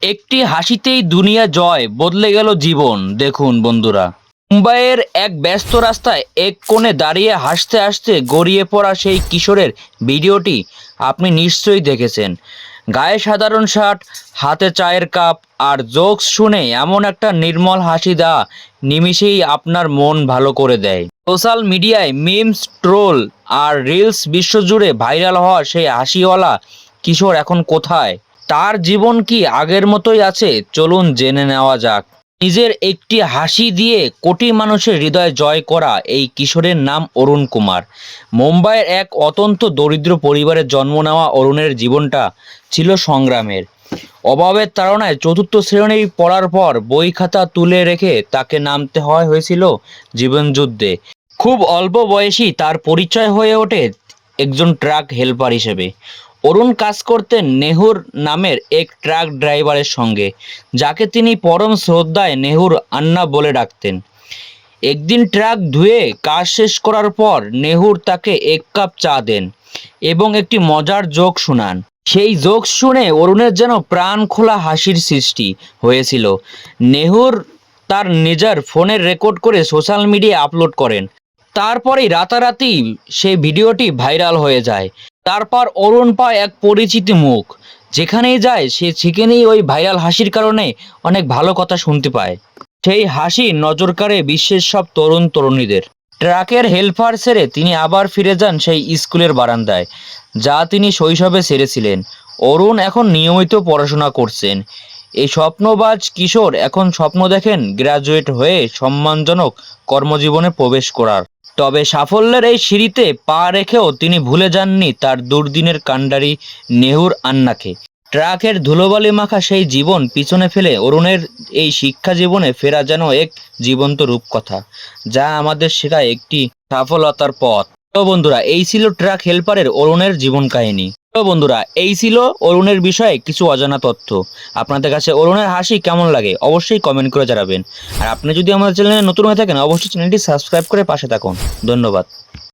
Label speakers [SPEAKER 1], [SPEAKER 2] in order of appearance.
[SPEAKER 1] একটি হাসিতেই দুনিয়া জয়, বদলে গেল জীবন। দেখুন বন্ধুরা, মুম্বাইয়ের এক ব্যস্ত রাস্তায় এক কোণে দাঁড়িয়ে হাসতে হাসতে গড়িয়ে পড়া সেই কিশোরের ভিডিওটি আপনি নিশ্চয়ই দেখেছেন। গায়ে সাধারণ শার্ট, হাতে চায়ের কাপ আর জোকস শুনে এমন একটা নির্মল হাসি দেওয়া নিমিষেই আপনার মন ভালো করে দেয়। সোশ্যাল মিডিয়ায় মিমস, ট্রোল আর রিলস বিশ্বজুড়ে ভাইরাল হওয়া সেই হাসিওয়ালা কিশোর এখন কোথায়? তার জীবন কি আগের মতোই আছে? চলুন জেনে নেওয়া যাক। নিজের একটি হাসি দিয়ে কোটি মানুষের হৃদয় জয় করা এই কিশোরের নাম অরুণ কুমার। মুম্বাইয়ের এক অত্যন্ত দরিদ্র পরিবারে জন্ম নেওয়া অরুণের জীবনটা ছিল সংগ্রামের। অভাবের তাড়নায় চতুর্থ শ্রেণী পড়ার পর বই খাতা তুলে রেখে তাকে নামতে হয়েছিল জীবনযুদ্ধে। খুব অল্প বয়সী তার পরিচয় হয়ে ওঠে একজন ট্রাক হেল্পার হিসেবে। অরুণ কাজ করতেন নেহুর নামের এক ট্রাক ড্রাইভারের সঙ্গে, যাকে তিনি পরম শ্রদ্ধায় নেহুর আন্না বলে ডাকতেন। একদিন ট্রাক ধুয়ে কাজ শেষ করার পর নেহুর তাকে এক কাপ চা দেন এবং একটি মজার জোক শোনান। সেই জোক শুনে অরুণের যেন প্রাণ খোলা হাসির সৃষ্টি হয়েছিল। নেহুর তার নিজের ফোনে রেকর্ড করে সোশ্যাল মিডিয়ায় আপলোড করেন। তারপরেই রাতারাতি সেই ভিডিওটি ভাইরাল হয়ে যায়। তারপর অরুণ পায় এক পরিচিত মুখ। যেখানেই যায় সেখানেই ওই ভাইরাল হাসির কারণে অনেক ভালো কথা শুনতে পায়। সেই হাসি নজর কাড়ে বিশ্বের সব তরুণ তরুণীদের। ট্রাকের হেল্পার সেরে তিনি আবার ফিরে যান সেই স্কুলের বারান্দায়, যা তিনি শৈশবে সেরেছিলেন। অরুণ এখন নিয়মিত পড়াশোনা করছেন। এই স্বপ্নবাজ কিশোর এখন স্বপ্ন দেখেন গ্র্যাজুয়েট হয়ে সম্মানজনক কর্মজীবনে প্রবেশ করার। তবে সাফল্যের এই সিঁড়িতে পা রেখেও তিনি ভুলে যাননি তার দুর্দিনের কাণ্ডারি নেহুর আন্নাকে। ট্রাকের ধুলোবালি মাখা সেই জীবন পিছনে ফেলে অরুণের এই শিক্ষা জীবনে ফেরা যেন এক জীবন্ত রূপকথা, যা আমাদের শেখায় একটি সফলতার পথ। তো বন্ধুরা, এই ছিল ট্রাক হেল্পারের অরুণের জীবন কাহিনী। তো বন্ধুরা, এই ছিল অরুণের বিষয়ে কিছু অজানা তথ্য। আপনাদের কাছে অরুণের হাসি কেমন লাগে অবশ্যই কমেন্ট করে জানাবেন। আর আপনি যদি আমাদের চ্যানেলে নতুন হয়ে থাকেন অবশ্যই চ্যানেলটি সাবস্ক্রাইব করে পাশে থাকুন। ধন্যবাদ।